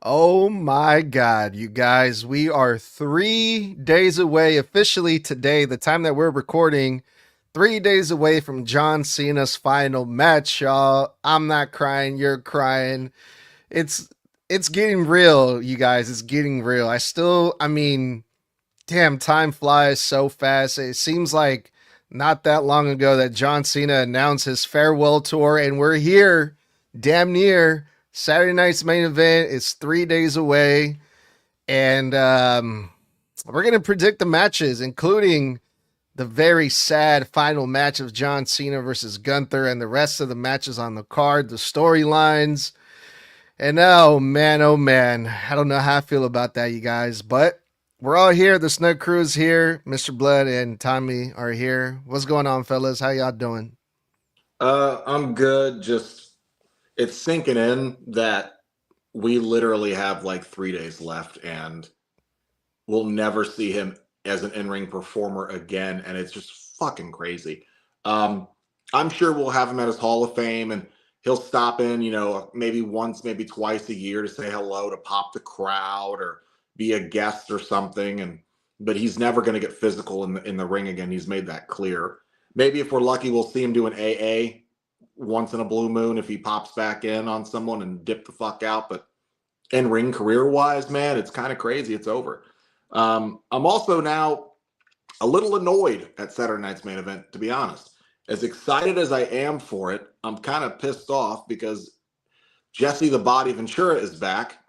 Oh my God, you guys, we are 3 days away officially today, the time that we're recording, 3 days away from John Cena's final match, y'all. I'm not crying, you're crying. It's it's getting real, you guys. It's getting real. I mean, damn, time flies so fast. It seems like not that long ago that John Cena announced his farewell tour, and we're here, damn near. Saturday night's main event is 3 days away, and we're gonna predict the matches, including the very sad final match of John Cena versus Gunther, and the rest of the matches on the card, the storylines. And oh man, I don't know how I feel about that, you guys. But we're all here. The Snug Crew is here. Mr. Blood and Tommy are here. What's going on, fellas? How y'all doing? I'm good. Just it's sinking in that we literally have like 3 days left, and we'll never see him as an in-ring performer again, and it's just fucking crazy. Um, I'm sure we'll have him at his Hall of Fame, and he'll stop in, maybe once, maybe twice a year to say hello, to pop the crowd, or be a guest or something. And but he's never going to get physical in the ring again. He's made that clear. Maybe if we're lucky, we'll see him do an AA once in a blue moon if he pops back in on someone and dip the fuck out. But in ring career wise, man, it's kind of crazy. It's over. I'm also now a little annoyed at Saturday night's main event, to be honest. As excited as I am for it, I'm kind of pissed off because Jesse the Body Ventura is back,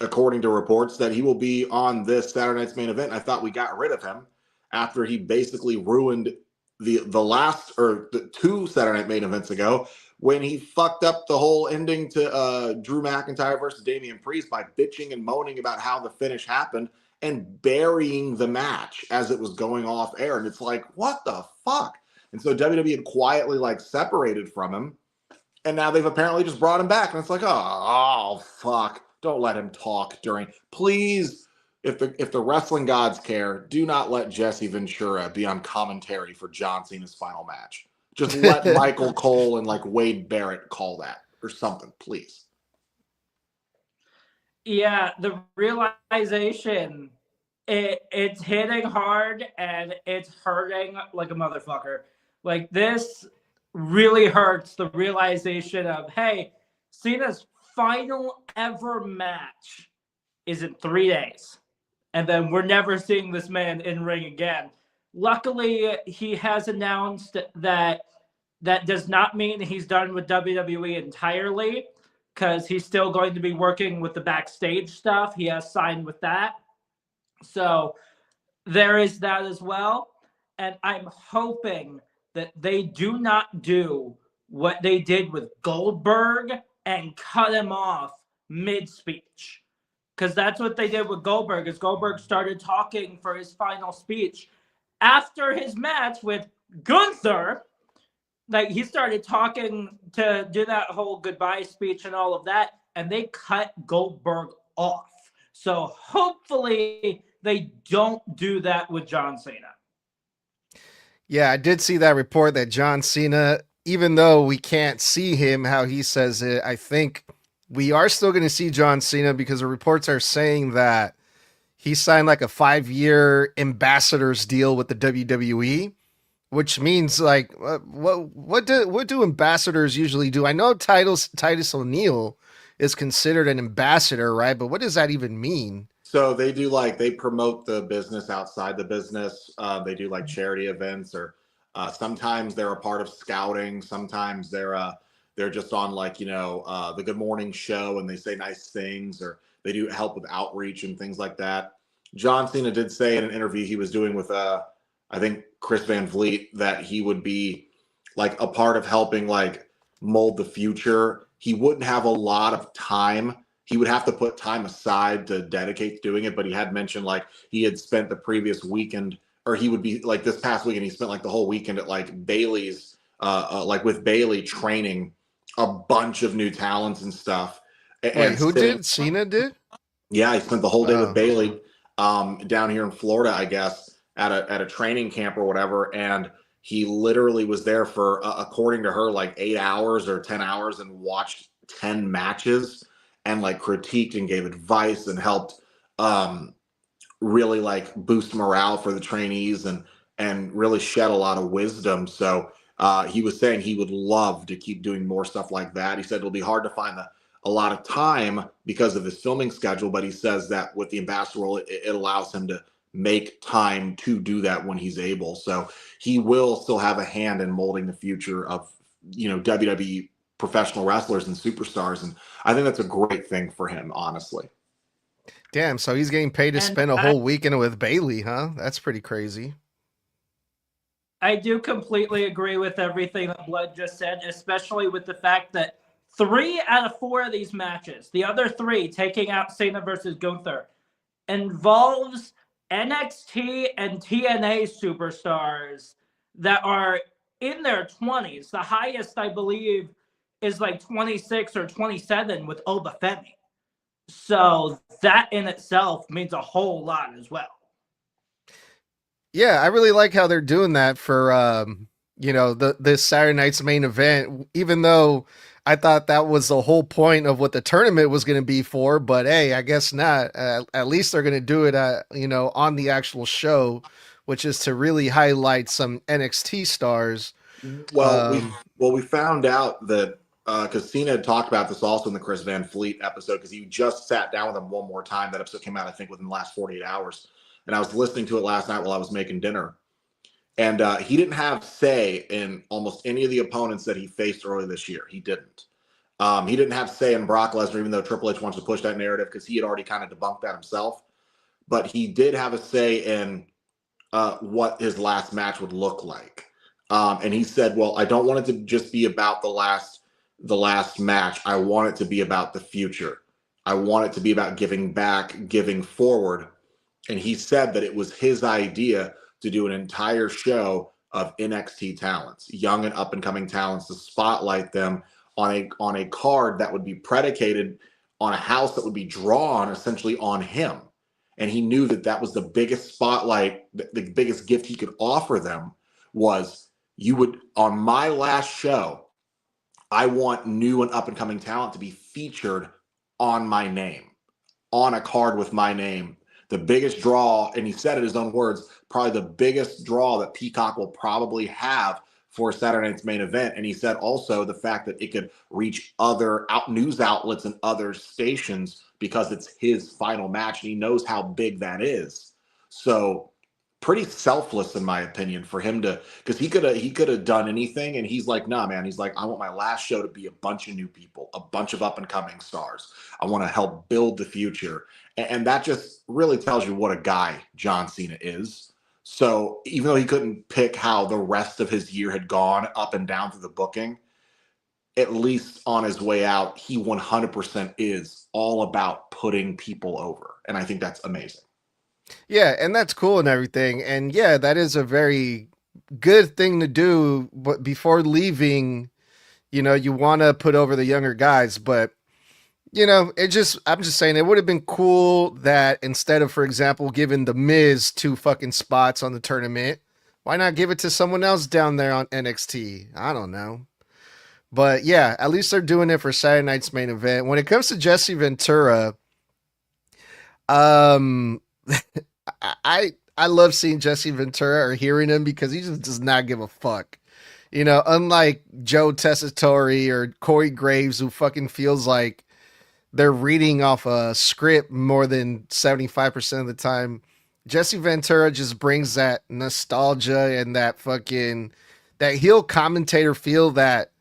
according to reports that he will be on this Saturday night's main event. I thought we got rid of him after he basically ruined the last or the two Saturday night main events ago when he fucked up the whole ending to Drew McIntyre versus Damian Priest by bitching and moaning about how the finish happened and burying the match as it was going off air. And it's like, what the fuck? And so WWE had quietly like separated from him, and now they've apparently just brought him back. And it's like, oh fuck. Don't let him talk during. Please, if the wrestling gods care, do not let Jesse Ventura be on commentary for John Cena's final match. Just let Michael Cole and like Wade Barrett call that or something, please. Yeah, the realization it's hitting hard and it's hurting like a motherfucker. Like this really hurts the realization of hey, Cena's final ever match is in 3 days. And then we're never seeing this man in ring again. Luckily, he has announced that that does not mean he's done with WWE entirely because he's still going to be working with the backstage stuff. He has signed with that. So there is that as well. And I'm hoping that they do not do what they did with Goldberg and cut him off mid speech. Because that's what they did with Goldberg, is Goldberg started talking for his final speech after his match with Gunther. Like he started talking to do that whole goodbye speech and all of that, and they cut Goldberg off. So hopefully they don't do that with John Cena. Yeah, I did see that report that John Cena, even though we can't see him how he says it, I think we are still going to see John Cena because the reports are saying that he signed like a 5 year ambassador's deal with the WWE, which means like what do ambassadors usually do? I know Titus O'Neil is considered an ambassador, right? But what does that even mean? So they do like they promote the business outside the business. They do like charity events, or sometimes they're a part of scouting. Sometimes they're just on like the Good Morning Show and they say nice things, or they do help with outreach and things like that. John Cena did say in an interview he was doing with I think Chris Van Vliet that he would be like a part of helping like mold the future. He wouldn't have a lot of time. He would have to put time aside to dedicate to doing it, but he had mentioned like he had spent the previous weekend, or he would be like this past weekend he spent like the whole weekend at like Bailey's like with Bailey training a bunch of new talents and stuff, Wait, and who sitting. did? Cena did? Yeah, he spent the whole day with Oh, Bailey down here in Florida, I guess, at a training camp or whatever. And he literally was there for, according to her, like 8 hours or 10 hours and watched 10 matches. and like critiqued and gave advice and helped um, really like boost morale for the trainees and really shed a lot of wisdom. So he was saying he would love to keep doing more stuff like that. He said it'll be hard to find a lot of time because of his filming schedule, but he says that with the ambassador role, it allows him to make time to do that when he's able. So he will still have a hand in molding the future of WWE professional wrestlers and superstars, and I think that's a great thing for him, honestly. Damn, so he's getting paid to And spend a whole weekend with Bailey, huh? That's pretty crazy. I do completely agree with everything that Blood just said, especially with the fact that 3 out of 4 of these matches, the other 3 taking out Cena versus Gunther, involves NXT and TNA superstars that are in their 20s. The highest, I believe, is like 26 or 27 with Oba Femi. So that in itself means a whole lot as well. Yeah, I really like how they're doing that for this Saturday night's main event, even though I thought that was the whole point of what the tournament was going to be for, but hey, I guess not. At least they're going to do it on the actual show, which is to really highlight some NXT stars. Well, we found out that because Cena had talked about this also in the Chris Van Fleet episode, because he just sat down with him one more time. That episode came out, I think, within the last 48 hours. And I was listening to it last night while I was making dinner. And he didn't have say in almost any of the opponents that he faced earlier this year. He didn't. He didn't have say in Brock Lesnar, even though Triple H wants to push that narrative because he had already kind of debunked that himself. But he did have a say in what his last match would look like. And he said, well, I don't want it to just be about the last match. I want it to be about the future. I want it to be about giving back, giving forward. And he said that it was his idea to do an entire show of NXT talents, young and up and coming talents, to spotlight them on a card that would be predicated on a house that would be drawn essentially on him. And he knew that that was the biggest spotlight, the biggest gift he could offer them was, you would, on my last show, I want new and up and coming talent to be featured on my name, on a card with my name. The biggest draw, and he said in his own words, probably the biggest draw that Peacock will probably have for Saturday night's main event. And he said also the fact that it could reach other news outlets and other stations because it's his final match, and he knows how big that is. So pretty selfless, in my opinion, for him to, because he could have done anything, and he's like, nah, man. He's like, I want my last show to be a bunch of new people, a bunch of up and coming stars. I want to help build the future. And that just really tells you what a guy John Cena is. So even though he couldn't pick how the rest of his year had gone up and down through the booking, at least on his way out, he 100% is all about putting people over. And I think that's amazing. Yeah, and that's cool and everything. And yeah, that is a very good thing to do. But before leaving, you want to put over the younger guys. But I'm just saying it would have been cool that instead of, for example, giving the Miz 2 fucking spots on the tournament, why not give it to someone else down there on NXT? I don't know. But yeah, at least they're doing it for Saturday night's main event. When it comes to Jesse Ventura, um, I love seeing Jesse Ventura or hearing him because he just does not give a fuck. Unlike Joe Tessitore or Corey Graves, who fucking feels like they're reading off a script more than 75% of the time. Jesse Ventura just brings that nostalgia and that heel commentator feel that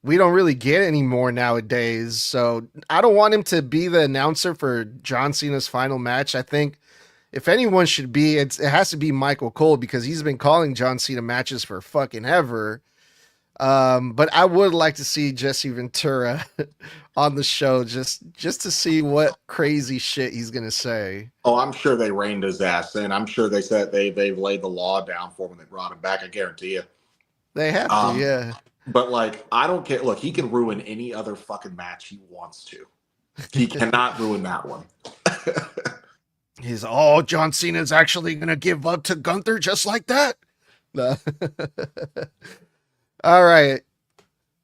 we don't really get anymore nowadays. So I don't want him to be the announcer for John Cena's final match. I think if anyone should be, it has to be Michael Cole, because he's been calling John Cena matches for fucking ever. But I would like to see Jesse Ventura on the show just to see what crazy shit he's gonna say. Oh, I'm sure they reined his ass in. I'm sure they said they've laid the law down for him when they brought him back. I guarantee you. They have to, yeah. But like, I don't care. Look, he can ruin any other fucking match he wants to. He cannot ruin that one. John Cena's actually gonna give up to Gunther just like that. No. All right.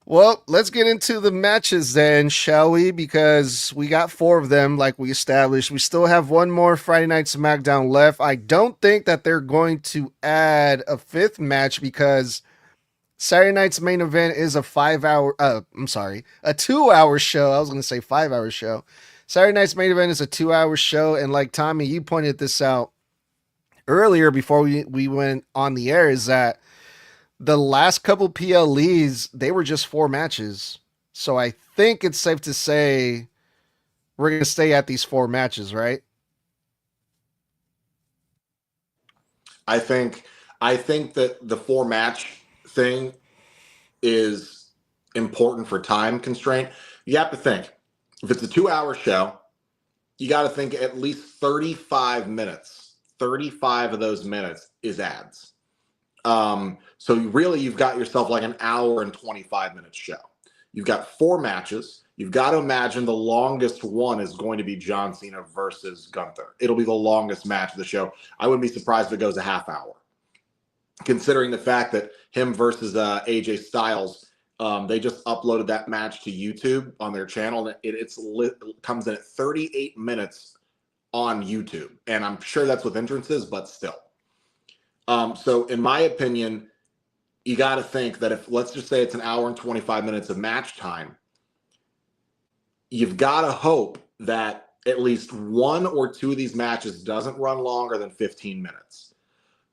Well, let's get into the matches then, shall we? Because we got 4 of them, like we established. We still have one more Friday Night SmackDown left. I don't think that they're going to add a 5th match because Saturday night's main event is a 5-hour. I'm sorry, a 2-hour show. I was going to say 5-hour show. Saturday night's main event is a 2-hour show, and like Tommy, you pointed this out earlier before we went on the air, is that the last couple PLEs, they were just 4 matches. So I think it's safe to say we're going to stay at these 4 matches, right? I think that the 4 match thing is important for time constraint. You have to think, if it's a 2-hour show, you got to think at least 35 minutes. 35 of those minutes is ads. So you've got yourself like an hour and 25 minute show. You've got 4 matches. You've got to imagine the longest one is going to be John Cena versus Gunther. It'll be the longest match of the show. I wouldn't be surprised if it goes a half hour, considering the fact that him versus AJ Styles, they just uploaded that match to YouTube on their channel. It comes in at 38 minutes on YouTube, and I'm sure that's with entrances, but still. So in my opinion, you got to think that if, let's just say it's an hour and 25 minutes of match time, you've got to hope that at least 1 or 2 of these matches doesn't run longer than 15 minutes,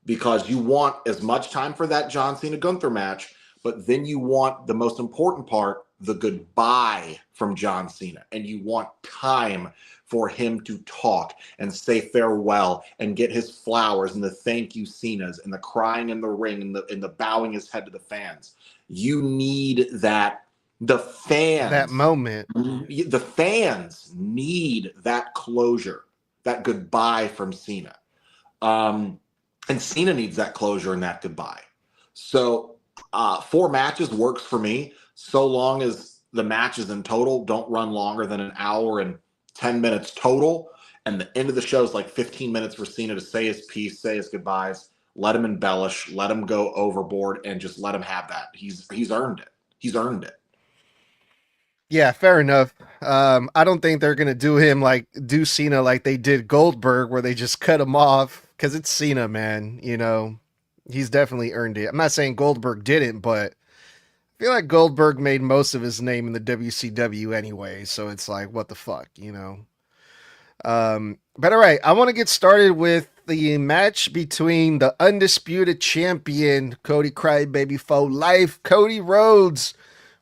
because you want as much time for that John Cena Gunther match, but then you want the most important part, the goodbye from John Cena, and you want time for him to talk and say farewell and get his flowers and the thank you Cenas and the crying in the ring and the bowing his head to the fans. You need that. The That moment. fans need that closure, that goodbye from Cena. And Cena needs that closure and that goodbye. So 4 matches works for me, so long as the matches in total don't run longer than an hour and 10 minutes total, and the end of the show is like 15 minutes for Cena to say his piece, say his goodbyes, let him embellish, let him go overboard, and just let him have that. He's earned it. He's earned it. Yeah, fair enough. I don't think they're gonna do Cena like they did Goldberg, where they just cut him off because it's Cena, man. You know, he's definitely earned it. I'm not saying Goldberg didn't, but I feel like Goldberg made most of his name in the WCW anyway. So it's like, what the fuck, you know? But all right, I want to get started with the match between the undisputed champion Cody Crybaby for life, Cody Rhodes,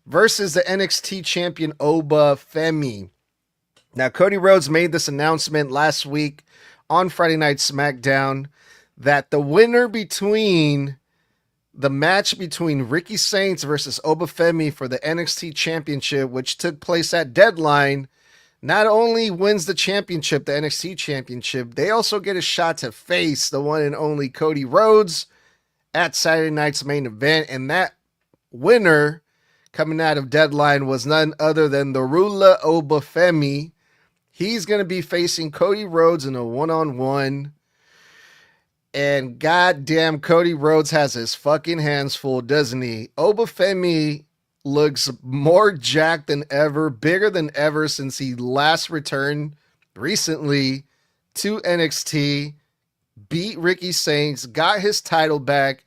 versus the NXT champion Oba Femi. Now, Cody Rhodes made this announcement last week on Friday Night SmackDown that the match between Ricky Saints versus Oba Femi for the NXT championship, which took place at Deadline, not only wins the championship, the NXT championship, they also get a shot to face the one and only Cody Rhodes at Saturday night's main event. And that winner coming out of Deadline was none other than the Rula Oba Femi. He's going to be facing Cody Rhodes in a one-on-one. And goddamn, Cody Rhodes has his fucking hands full, doesn't he? Oba Femi looks more jacked than ever, bigger than ever since he last returned recently to NXT, beat Ricky Saints, got his title back.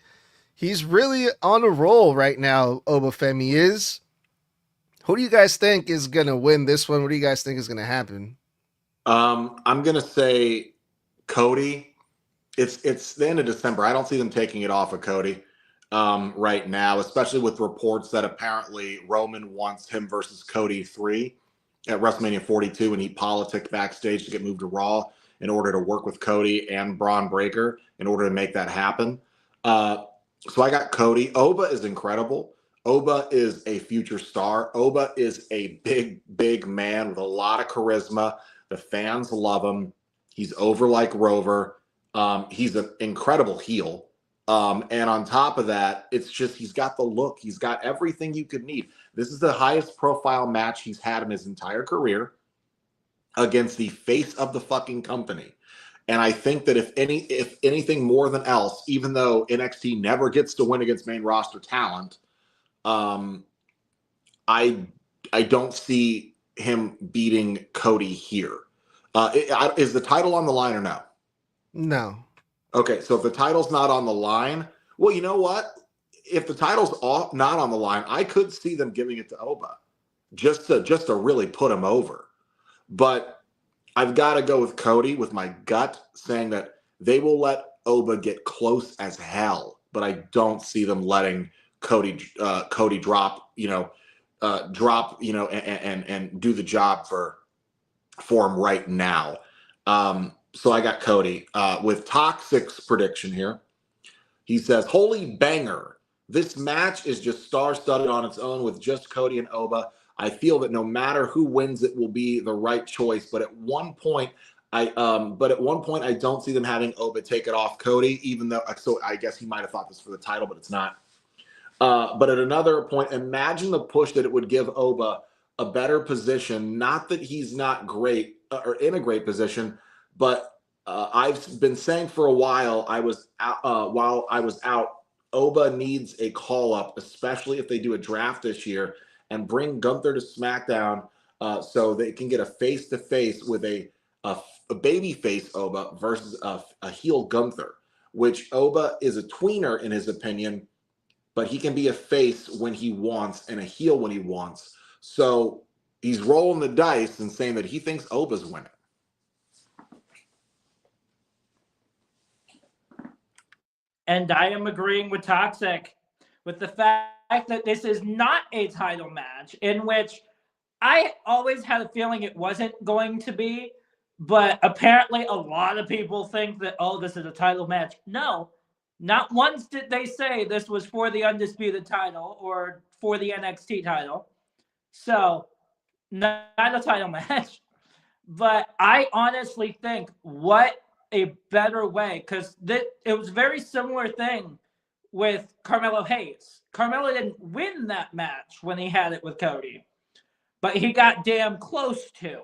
He's really on a roll right now, Oba Femi is. Who do you guys think is going to win this one? What do you guys think is going to happen? I'm going to say Cody. It's the end of December. I don't see them taking it off of Cody right now, especially with reports that apparently Roman wants him versus Cody 3 at WrestleMania 42, and he politicked backstage to get moved to Raw in order to work with Cody and Braun Breaker in order to make that happen. So I got Cody. Oba is incredible. Oba is a future star. Oba is a big, big man with a lot of charisma. The fans love him. He's over like Rover. He's an incredible heel. And on top of that, it's just, he's got the look. He's got everything you could need. This is the highest profile match he's had in his entire career against the face of the fucking company. And I think that if anything more than else, even though NXT never gets to win against main roster talent, I don't see him beating Cody here. Is the title on the line or no? No. Okay, so if the title's not on the line, well, you know what? If the title's not on the line, I could see them giving it to Oba just to really put him over. But I've got to go with Cody with my gut saying that they will let Oba get close as hell, but I don't see them letting Cody drop, and do the job for him right now. So I got Cody with Toxic's prediction here. He says, "Holy banger! This match is just star-studded on its own with just Cody and Oba. I feel that no matter who wins, it will be the right choice. But at one point, I don't see them having Oba take it off Cody. Even though, so I guess he might have thought this for the title, but it's not. But at another point, imagine the push that it would give Oba a better position. Not that he's not great or in a great position, but I've been saying for a while, while I was out, Oba needs a call up, especially if they do a draft this year and bring Gunther to SmackDown, so they can get a face to face with a baby face Oba versus a heel Gunther, which Oba is a tweener in his opinion, but he can be a face when he wants and a heel when he wants. So he's rolling the dice and saying that he thinks Oba's winning. And I am agreeing with Toxic with the fact that this is not a title match, in which I always had a feeling it wasn't going to be, but apparently a lot of people think that, oh, this is a title match. No, not once did they say this was for the Undisputed title or for the NXT title. So, not a title match. But I honestly think what a better way, because it was a very similar thing with Carmelo Hayes. Carmelo didn't win that match when he had it with Cody, but he got damn close to,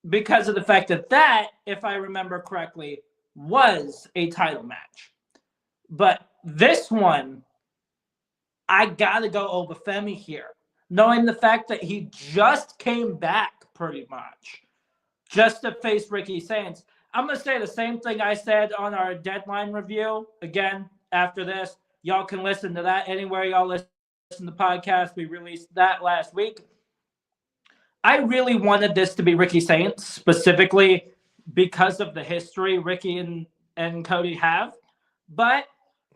because of the fact that, if I remember correctly, was a title match. But this one, I gotta go Obafemi here, knowing the fact that he just came back pretty much just to face Ricky Saints. I'm going to say the same thing I said on our deadline review. Again, after this, y'all can listen to that anywhere y'all listen to the podcast. We released that last week. I really wanted this to be Ricky Saints, specifically because of the history Ricky and Cody have. But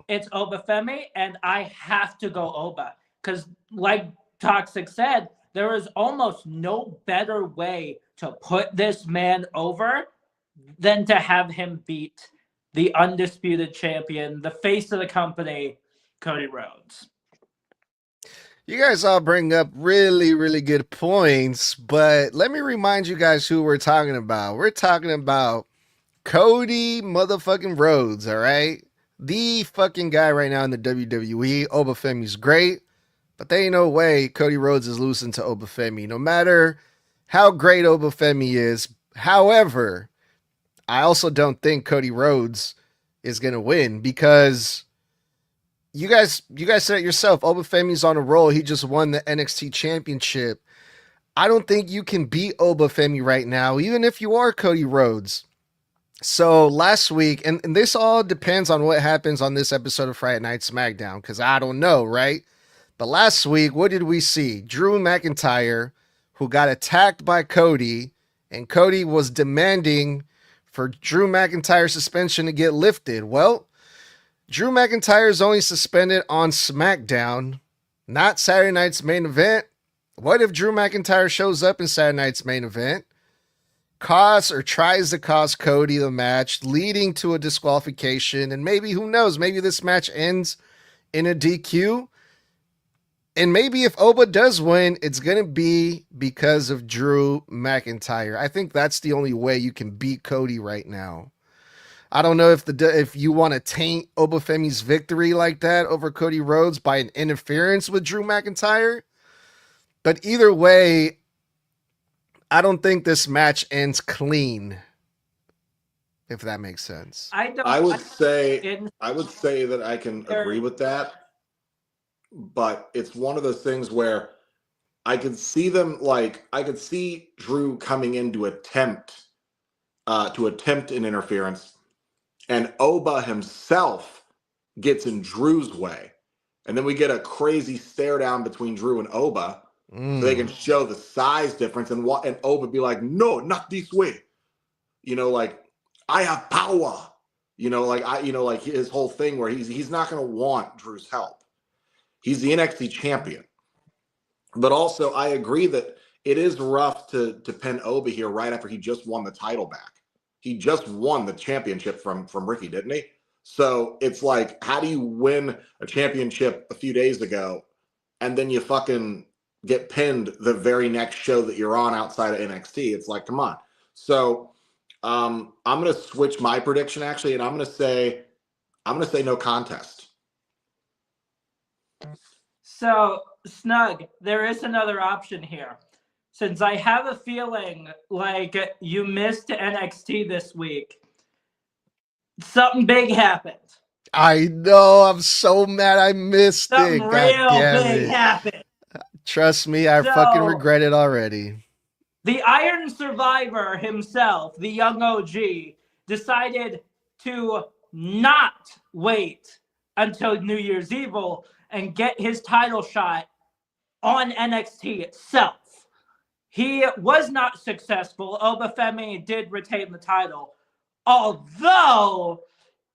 it's Obafemi, and I have to go Oba. Because like Toxic said, there is almost no better way to put this man over than to have him beat the undisputed champion, the face of the company, Cody Rhodes. You guys all bring up really, really good points, but let me remind you guys who we're talking about. We're talking about Cody motherfucking Rhodes, all right? The fucking guy right now in the WWE. Obafemi's great, but there ain't no way Cody Rhodes is losing to Obafemi, no matter how great Obafemi is. However, I also don't think Cody Rhodes is going to win, because you guys said it yourself. Obafemi's on a roll. He just won the NXT championship. I don't think you can beat Obafemi right now, even if you are Cody Rhodes. So last week, and this all depends on what happens on this episode of Friday Night SmackDown, because I don't know, right? But last week, what did we see? Drew McIntyre, who got attacked by Cody, and Cody was demanding for Drew McIntyre's suspension to get lifted. Well, Drew McIntyre is only suspended on SmackDown, not Saturday night's main event. What if Drew McIntyre shows up in Saturday night's main event, tries to cost Cody the match, leading to a disqualification, and maybe, who knows, maybe this match ends in a DQ? And maybe if Oba does win, it's going to be because of Drew McIntyre. I think that's the only way you can beat Cody right now. I don't know if you want to taint Obafemi's victory like that over Cody Rhodes by an interference with Drew McIntyre. But either way, I don't think this match ends clean, if that makes sense. I would say that I can agree with that, but it's one of those things where I could see them I could see Drew coming in to attempt an interference, and Oba himself gets in Drew's way, and then we get a crazy stare down between Drew and Oba, so they can show the size difference, and Oba be like, "No, not this way," like I have power, like his whole thing where he's not going to want Drew's help. He's the NXT champion. But also, I agree that it is rough to pin Oba here right after he just won the title back. He just won the championship from Ricky, didn't he? So it's like, how do you win a championship a few days ago and then you fucking get pinned the very next show that you're on outside of NXT? It's like, come on. So I'm gonna switch my prediction actually, and I'm gonna say no contest. So, Snug, there is another option here. Since I have a feeling like you missed NXT this week, something big happened. I know. I'm so mad I missed Something it. God real damn big it. happened. Trust me, I fucking regret it already. The Iron Survivor himself, the young OG, decided to not wait until New Year's Evil and get his title shot on NXT itself. He was not successful. Obafemi did retain the title. Although,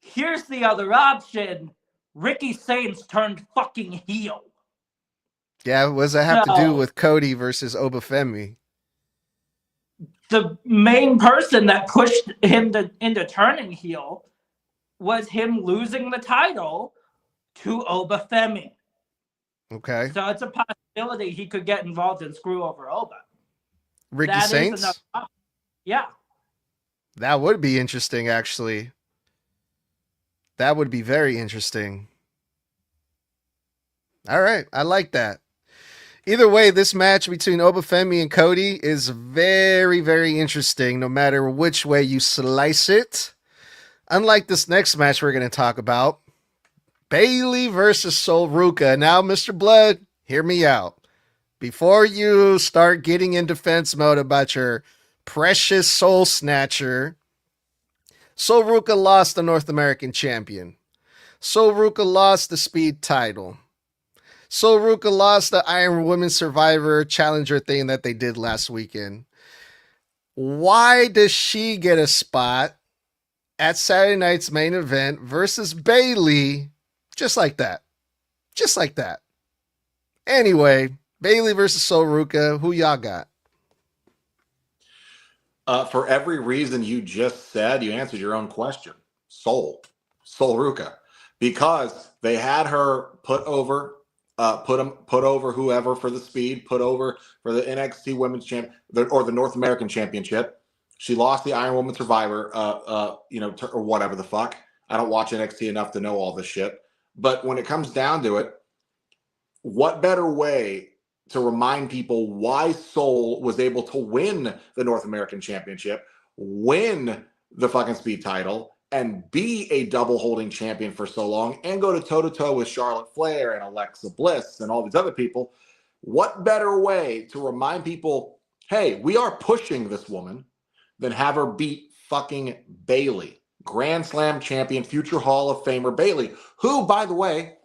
here's the other option. Ricky Saints turned fucking heel. Yeah, what does that have to do with Cody versus Obafemi? The main person that pushed him into turning heel was him losing the title to Obafemi. Okay. So it's a possibility he could get involved and screw over Oba. Ricky Saints? Yeah. That would be interesting, actually. That would be very interesting. All right. I like that. Either way, this match between Obafemi and Cody is very, very interesting, no matter which way you slice it. Unlike this next match we're going to talk about, Bayley versus Sol Ruca. Now, Mr. Blood, hear me out. Before you start getting in defense mode about your precious soul snatcher, Sol Ruca lost the North American champion. Sol Ruca lost the speed title. Sol Ruca lost the Iron Woman Survivor Challenger thing that they did last weekend. Why does she get a spot at Saturday night's main event versus Bayley just like that? Just like that. Anyway, Bayley versus Sol Ruca, who y'all got? For every reason you just said, you answered your own question. Sol Ruca. Because they had her put over whoever for the speed, put over for the NXT Women's Champ or the North American Championship. She lost the Iron Woman Survivor, or whatever the fuck. I don't watch NXT enough to know all this shit. But when it comes down to it, what better way to remind people why Sol was able to win the North American Championship, win the fucking speed title, and be a double holding champion for so long, and go to toe-to-toe with Charlotte Flair and Alexa Bliss and all these other people. What better way to remind people, hey, we are pushing this woman, than have her beat fucking Bayley, Grand Slam champion, future Hall of Famer Bayley, who, by the way,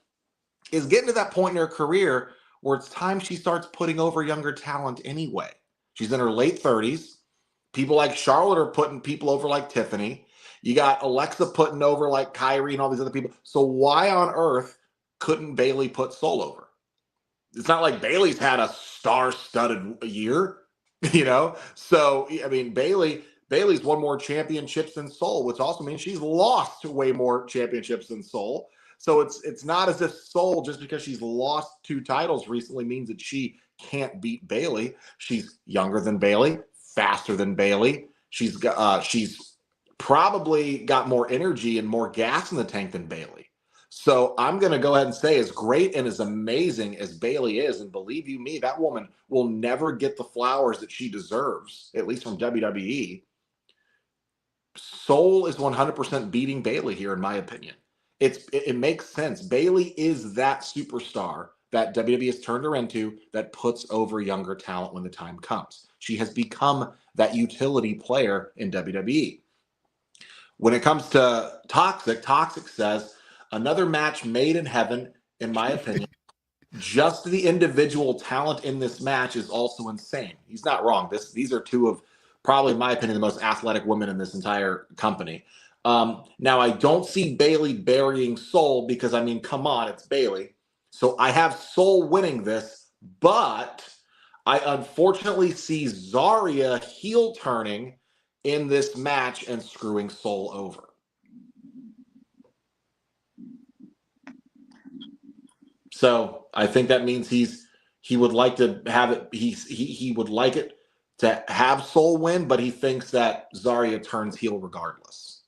is getting to that point in her career where it's time she starts putting over younger talent anyway. She's in her late 30s. People like Charlotte are putting people over like Tiffany. You got Alexa putting over like Kyrie and all these other people. So why on earth couldn't Bayley put Sol over? It's not like Bayley's had a star-studded year, So, I mean, Bayley's won more championships than Sol, which also means she's lost way more championships than Sol. So it's not as if Sol, just because she's lost 2 titles recently, means that she can't beat Bayley. She's younger than Bayley, faster than Bayley. She's probably got more energy and more gas in the tank than Bayley. So I'm going to go ahead and say, as great and as amazing as Bayley is, and believe you me, that woman will never get the flowers that she deserves, at least from WWE. Sol is 100% beating Bayley here, in my opinion. It makes sense. Bayley is that superstar that WWE has turned her into that puts over younger talent when the time comes. She has become that utility player in WWE. When it comes to Toxic, Toxic says, another match made in heaven, in my opinion. Just the individual talent in this match is also insane. He's not wrong. These are two of probably, in my opinion, the most athletic women in this entire company. Now, I don't see Bayley burying Soul because, I mean, come on, it's Bayley. So I have Soul winning this, but I unfortunately see Zarya heel turning in this match and screwing Soul over. So I think that means he would like to have it. He would like it to have Soul win, but he thinks that Zarya turns heel regardless.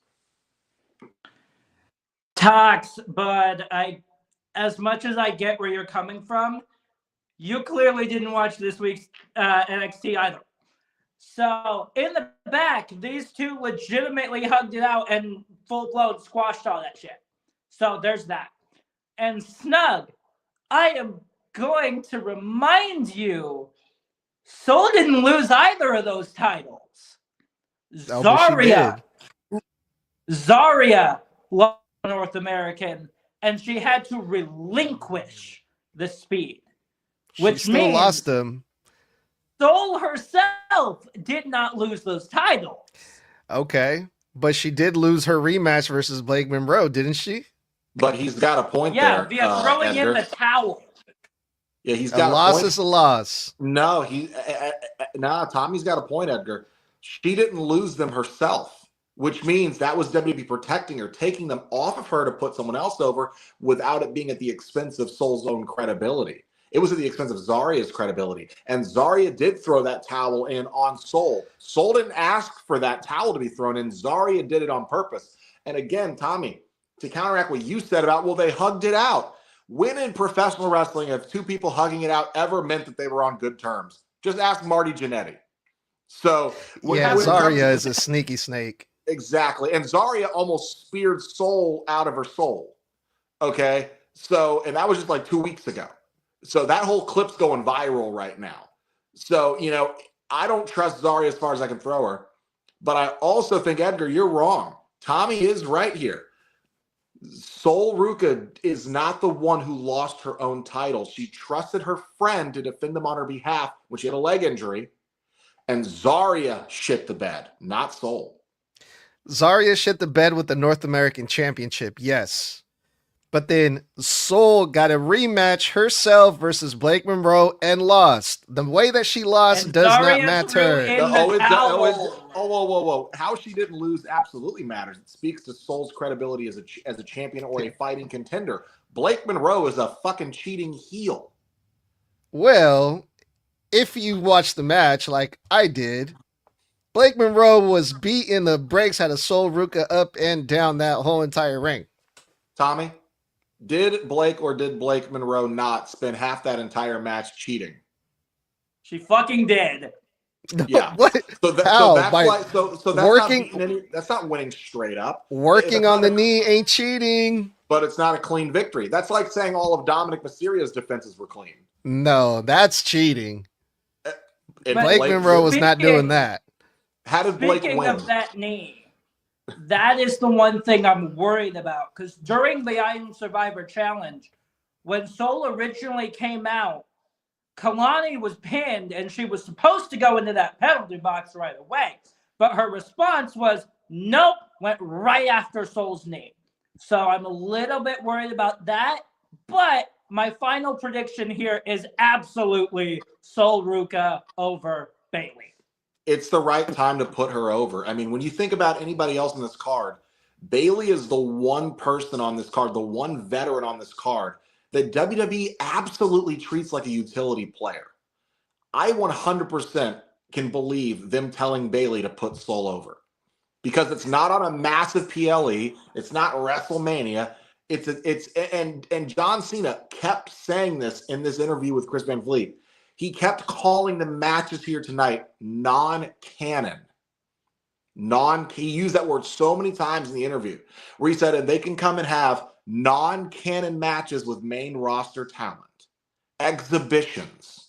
Tox, but as much as I get where you're coming from, you clearly didn't watch this week's NXT either. So in the back, these two legitimately hugged it out and full blown squashed all that shit. So there's that. And Snug, I am going to remind you, Soul didn't lose either of those titles. Zarya lost North American, and she had to relinquish the speed, which she still means lost them. Soul herself did not lose those titles. Okay, but she did lose her rematch versus Blake Monroe, didn't she? But he's got a point there. Yeah, via throwing in the towel. Yeah, he's got a loss is a loss. No, Tommy's got a point, Edgar. She didn't lose them herself, which means that was WWE protecting her, taking them off of her to put someone else over without it being at the expense of Soul's own credibility. It was at the expense of Zarya's credibility. And Zarya did throw that towel in on Soul. Soul didn't ask for that towel to be thrown in. Zarya did it on purpose. And again, Tommy, to counteract what you said about, well, they hugged it out. When in professional wrestling have two people hugging it out ever meant that they were on good terms? Just ask Marty Jannetty. So Zarya is a sneaky snake. Exactly. And Zarya almost speared Soul out of her soul. Okay. So, and that was just like 2 weeks ago. So that whole clip's going viral right now. So, I don't trust Zarya as far as I can throw her. But I also think, Edgar, you're wrong. Tommy is right here. Sol Ruca is not the one who lost her own title. She trusted her friend to defend them on her behalf when she had a leg injury. And Zarya shit the bed, not Sol. Zarya shit the bed with the North American Championship, yes. But then Sol got a rematch herself versus Blake Monroe and lost. The way that she lost and does Zarya not matter. Whoa. How she didn't lose absolutely matters. It speaks to Sol's credibility as a champion or a fighting contender. Blake Monroe is a fucking cheating heel. Well, if you watch the match like I did, Blake Monroe was beating the brakes out of Sol Ruca up and down that whole entire ring. Tommy? Did Blake Monroe not spend half that entire match cheating? She fucking did. Yeah. What? That's not winning straight up. Working on the knee ain't cheating. But it's not a clean victory. That's like saying all of Dominic Mysterio's defenses were clean. No, that's cheating. Blake Monroe was not doing that. How did Blake win? Speaking of that knee, that is the one thing I'm worried about. Because during the I Am Survivor Challenge, when Sol originally came out, Kalani was pinned and she was supposed to go into that penalty box right away. But her response was, nope, went right after Sol's knee. So I'm a little bit worried about that. But my final prediction here is absolutely Sol Ruca over Bayley. It's the right time to put her over. I mean, when you think about anybody else on this card, Bayley is the one person on this card, the one veteran on this card that WWE absolutely treats like a utility player. I 100% can believe them telling Bayley to put Sol over because it's not on a massive PLE. It's not WrestleMania. And John Cena kept saying this in this interview with Chris Van Vliet. He kept calling the matches here tonight non-canon. He used that word so many times in the interview where he said, and they can come and have non-canon matches with main roster talent. exhibitions.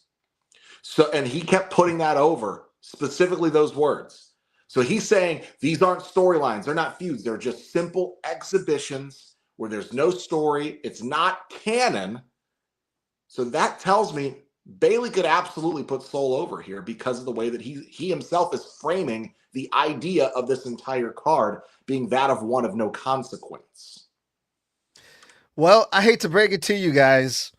So, and he kept putting that over, specifically those words. So he's saying these aren't storylines, they're not feuds, they're just simple exhibitions where there's no story, it's not canon. So that tells me Bailey could absolutely put Soul over here because of the way that he himself is framing the idea of this entire card being that of one of no consequence. Well, I hate to break it to you guys.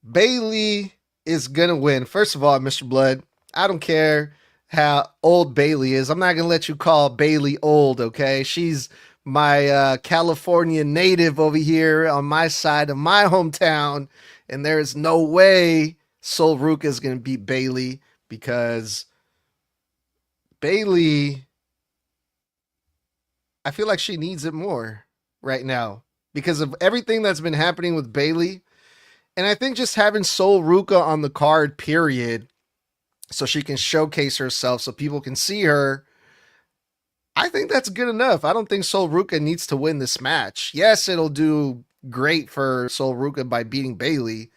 Bailey is gonna win. First of all, Mr. Blood, I don't care how old Bailey is. I'm not gonna let you call Bailey old, okay? She's my California native over here on my side of my hometown, and there is no way Sol Ruka is gonna beat Bailey because Bailey, I feel like she needs it more right now because of everything that's been happening with Bailey. And I think just having Sol Ruka on the card, period, so she can showcase herself so people can see her, I think that's good enough. I don't think Sol Ruka needs to win this match. Yes, it'll do great for Sol Ruka by beating Bailey,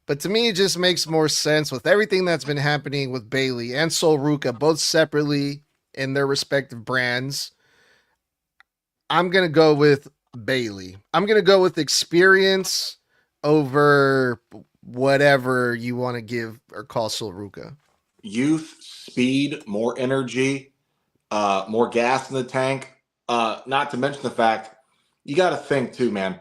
but to me, it just makes more sense with everything that's been happening with Bailey and Sol Ruka, both separately in their respective brands. I'm going to go with Bailey. I'm going to go with experience over whatever you want to give or call Sol Ruka. Youth, speed, more energy, more gas in the tank. Not to mention the fact, you got to think too, man.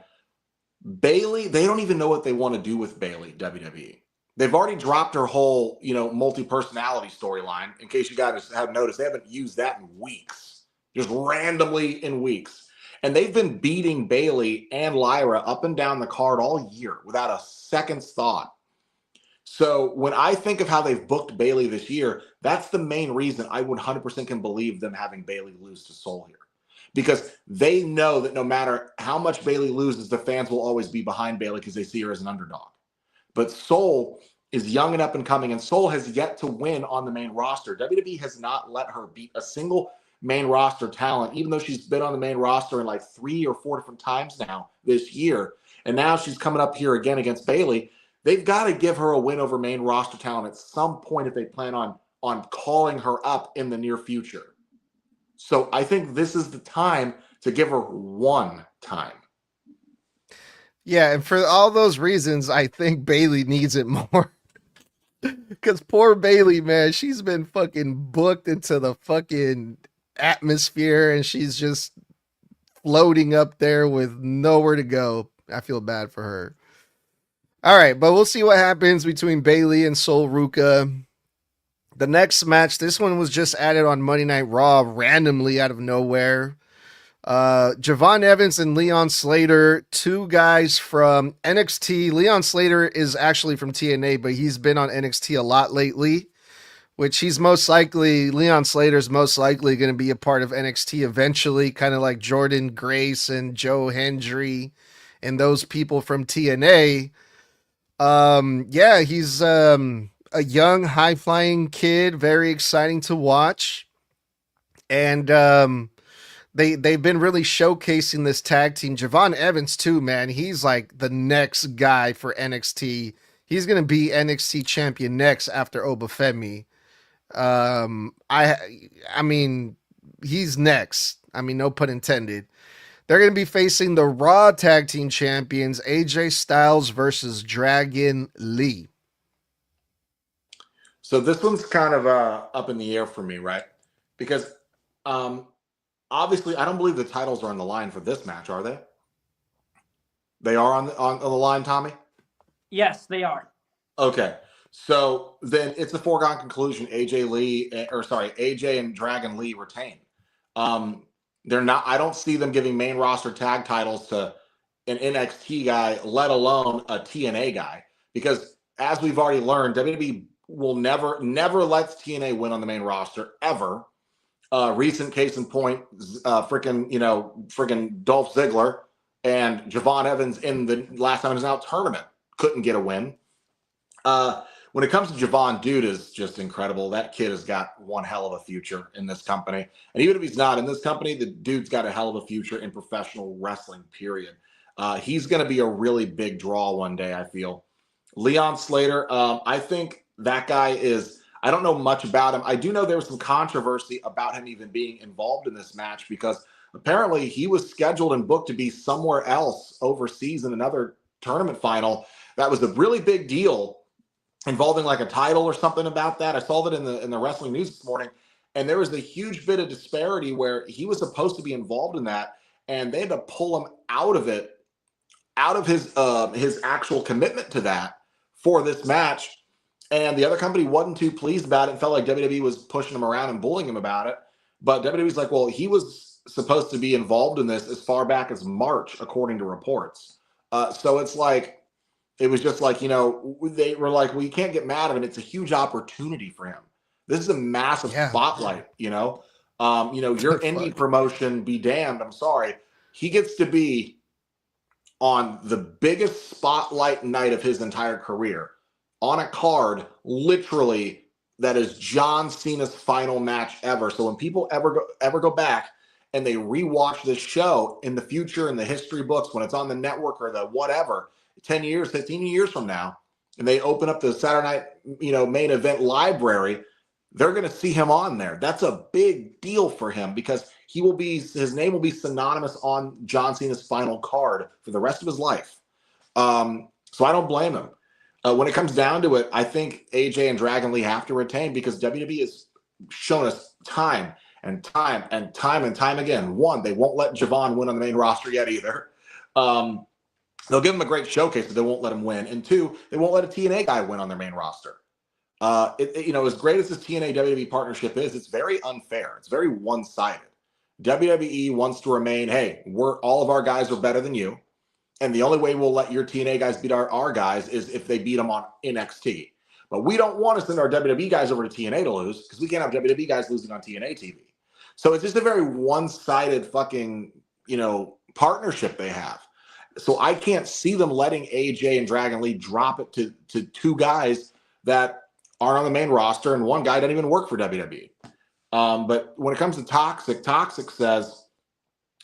Bailey, they don't even know what they want to do with Bailey, WWE. They've already dropped her whole, multi-personality storyline. In case you guys have noticed, they haven't used that in weeks. Just randomly in weeks. And they've been beating Bailey and Lyra up and down the card all year without a second's thought. So when I think of how they've booked Bailey this year, that's the main reason I 100% can believe them having Bailey lose to Sol here. Because they know that no matter how much Bailey loses, the fans will always be behind Bailey because they see her as an underdog. But Sol is young and up and coming, and Sol has yet to win on the main roster. WWE has not let her beat a single main roster talent, even though she's been on the main roster in like 3 or 4 different times now this year. And now she's coming up here again against Bailey. They've got to give her a win over main roster talent at some point if they plan on calling her up in the near future. So I think this is the time to give her one time. Yeah, and for all those reasons, I think Bailey needs it more. Because poor Bailey, man, she's been fucking booked into the fucking atmosphere and she's just floating up there with nowhere to go. I feel bad for her. All right, but we'll see what happens between Bailey and Sol Ruka. The next match, this one was just added on Monday Night Raw randomly out of nowhere. Javon Evans and Leon Slater, 2 guys from NXT. Leon Slater is actually from TNA, but he's been on NXT a lot lately, which Leon Slater's most likely going to be a part of NXT eventually, kind of like Jordan Grace and Joe Hendry and those people from TNA. Yeah, he's a young, high-flying kid, very exciting to watch. And they've been really showcasing this tag team. Javon Evans too, man. He's like the next guy for NXT. He's gonna be NXT champion next after Obafemi. I mean, he's next. I mean, no pun intended. They're gonna be facing the Raw tag team champions AJ Styles versus Dragon Lee. So this one's kind of up in the air for me, right? Because obviously, I don't believe the titles are on the line for this match, are they? They are on the line, Tommy? Yes, they are. Okay. So then it's a foregone conclusion. AJ and Dragon Lee retain. They're not. I don't see them giving main roster tag titles to an NXT guy, let alone a TNA guy, because as we've already learned, WWE will never lets TNA win on the main roster ever. Recent case in point, freaking Dolph Ziggler and Javon Evans in the last time it was out tournament couldn't get a win. When it comes to Javon, dude is just incredible. That kid has got one hell of a future in this company. And even if he's not in this company, the dude's got a hell of a future in professional wrestling, period. He's going to be a really big draw one day, I feel. Leon Slater, I think that guy is. I don't know much about him. I do know there was some controversy about him even being involved in this match because apparently he was scheduled and booked to be somewhere else overseas in another tournament final. That was a really big deal involving like a title or something about that. I saw that in the wrestling news this morning, and there was a huge bit of disparity where he was supposed to be involved in that, and they had to pull him out of it, out of his actual commitment to that for this match. And the other company wasn't too pleased about it and felt like WWE was pushing him around and bullying him about it. But WWE's like, well, he was supposed to be involved in this as far back as March, according to reports. So it's like, it was just like, they were like, well, you can't get mad at him. It's a huge opportunity for him. This is a massive spotlight, your indie promotion, be damned. I'm sorry. He gets to be on the biggest spotlight night of his entire career on a card, literally, that is John Cena's final match ever. So when people ever go back and they rewatch this show in the future in the history books, when it's on the network or the whatever, 10 years, 15 years from now, and they open up the Saturday night, main event library, they're going to see him on there. That's a big deal for him because his name will be synonymous on John Cena's final card for the rest of his life. So I don't blame him. When it comes down to it, I think AJ and Dragon Lee have to retain because WWE has shown us time and time again. One, they won't let Javon win on the main roster yet either. They'll give him a great showcase, but they won't let him win. And two, they won't let a TNA guy win on their main roster. As great as this TNA WWE partnership is, it's very unfair. It's very one-sided. WWE wants to remain, hey, all of our guys are better than you. And the only way we'll let your TNA guys beat our guys is if they beat them on NXT. But we don't want to send our WWE guys over to TNA to lose because we can't have WWE guys losing on TNA TV. So it's just a very one-sided fucking, partnership they have. So I can't see them letting AJ and Dragon Lee drop it to two guys that aren't on the main roster, and one guy doesn't even work for WWE. But when it comes to Toxic says,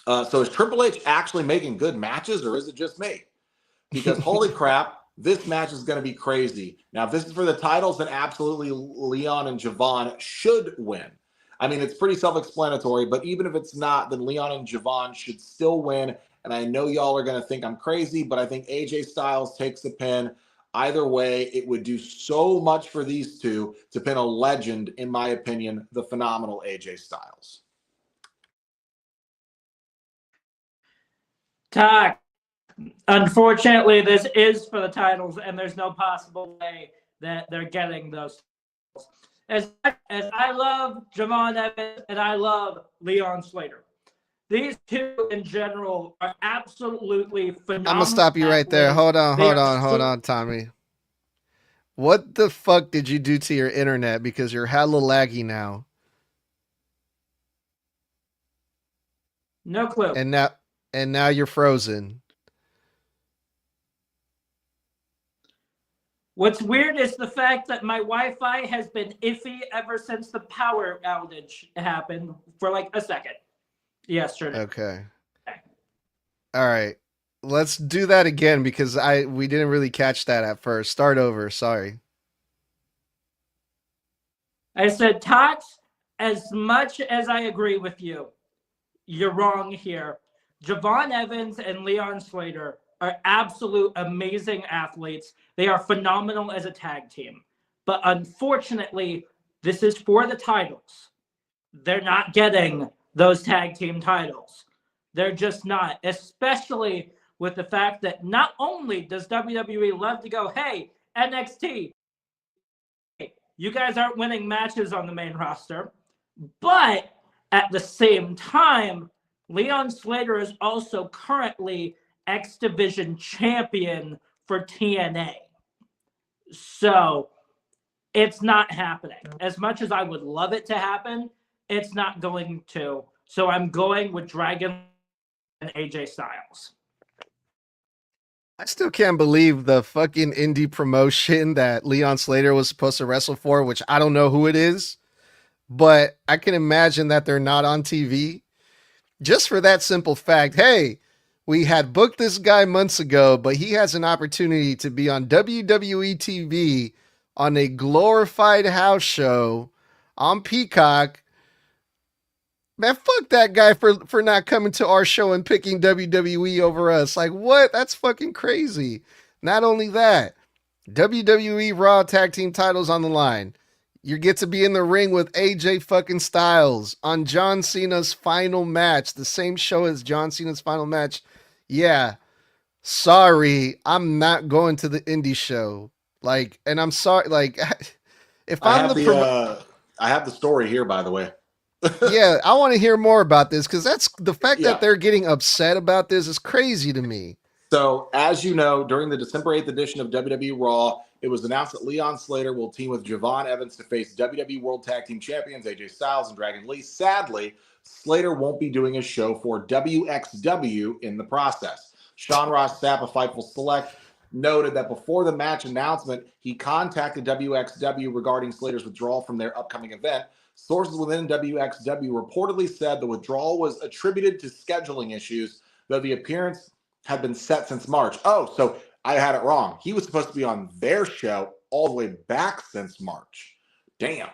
so is Triple H actually making good matches, or is it just me? Because holy crap, this match is going to be crazy. Now, if this is for the titles, then absolutely Leon and Javon should win. I mean, it's pretty self-explanatory, but even if it's not, then Leon and Javon should still win. And I know y'all are going to think I'm crazy, but I think AJ Styles takes the pin. Either way, it would do so much for these two to pin a legend, in my opinion, the phenomenal AJ Styles. Tak, unfortunately, this is for the titles, and there's no possible way that they're getting those. As I love Javon Evans and I love Leon Slater, these two in general are absolutely phenomenal. I'm gonna stop you right there. Hold on, Tommy. What the fuck did you do to your internet? Because you're hella laggy now. No clue. And now you're frozen. What's weird is the fact that my Wi-Fi has been iffy ever since the power outage happened for like a second yesterday. Okay. All right. Let's do that again because we didn't really catch that at first. Start over. Sorry. I said, Tox, as much as I agree with you, you're wrong here. Javon Evans and Leon Slater are absolute amazing athletes. They are phenomenal as a tag team. But unfortunately, this is for the titles. They're not getting those tag team titles. They're just not, especially with the fact that not only does WWE love to go, hey, NXT, you guys aren't winning matches on the main roster, but at the same time, Leon Slater is also currently X Division champion for TNA. So it's not happening. As much as I would love it to happen, it's not going to. So I'm going with Dragon and AJ Styles. I still can't believe the fucking indie promotion that Leon Slater was supposed to wrestle for, which I don't know who it is, but I can imagine that they're not on TV just for that simple fact. Hey, We had booked this guy months ago, but he has an opportunity to be on WWE TV on a glorified house show on Peacock. Man, fuck that guy for not coming to our show and picking WWE over us. Like, what? That's fucking crazy. Not only that, WWE Raw Tag Team titles on the line. You get to be in the ring with AJ fucking Styles on John Cena's final match, the same show as John Cena's final match. Yeah, sorry, I'm not going to the indie show. Like, and I'm sorry, like, if I I'm have the I have the story here, by the way. yeah, I want to hear more about this because that's the fact that Yeah. they're getting upset about this is crazy to me. So, as you know, during the December 8th edition of WWE Raw, it was announced that Leon Slater will team with Javon Evans to face WWE World Tag Team Champions AJ Styles and Dragon Lee. Sadly, Slater won't be doing a show for WXW in the process. Sean Ross Sapp of Fightful Select noted that before the match announcement, he contacted WXW regarding Slater's withdrawal from their upcoming event. Sources within WXW reportedly said the withdrawal was attributed to scheduling issues, though the appearance had been set since March. Oh, so I had it wrong. He was supposed to be on their show all the way back since March. Damn.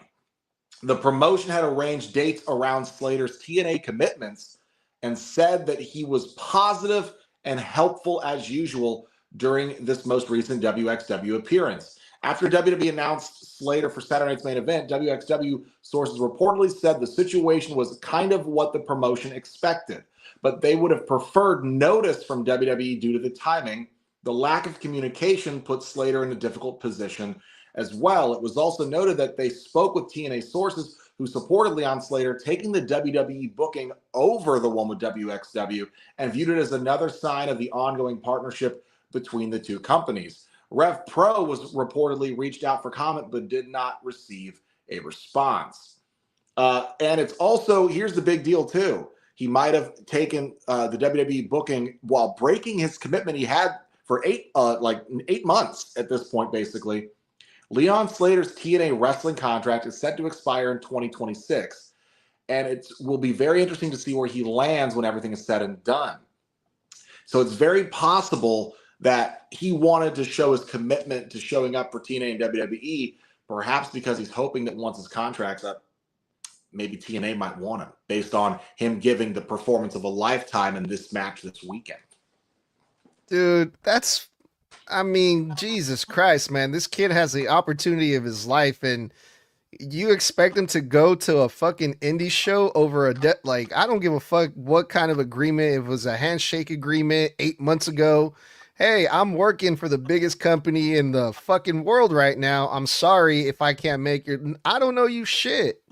The promotion had arranged dates around Slater's TNA commitments and said that he was positive and helpful as usual during this most recent WXW appearance. After WWE announced Slater for Saturday night's main event, WXW sources reportedly said the situation was kind of what the promotion expected, but they would have preferred notice from WWE due to the timing. The lack of communication put Slater in a difficult position as well. It was also noted that they spoke with TNA sources who supported Leon Slater taking the WWE booking over the one with WXW and viewed it as another sign of the ongoing partnership between the two companies. Rev Pro was reportedly reached out for comment but did not receive a response. And it's also, here's the big deal too. He might have taken the WWE booking while breaking his commitment he had for 8 months at this point, basically. Leon Slater's TNA wrestling contract is set to expire in 2026, and it will be very interesting to see where he lands when everything is said and done. So it's very possible that he wanted to show his commitment to showing up for TNA and WWE, perhaps because he's hoping that once his contract's up, maybe TNA might want him based on him giving the performance of a lifetime in this match this weekend. Dude, I mean, Jesus Christ, man. This kid has the opportunity of his life, and you expect him to go to a fucking indie show over like, I don't give a fuck what kind of agreement. If it was a handshake agreement 8 months ago. Hey, I'm working for the biggest company in the fucking world right now. I'm sorry if I can't make it. I don't know you shit.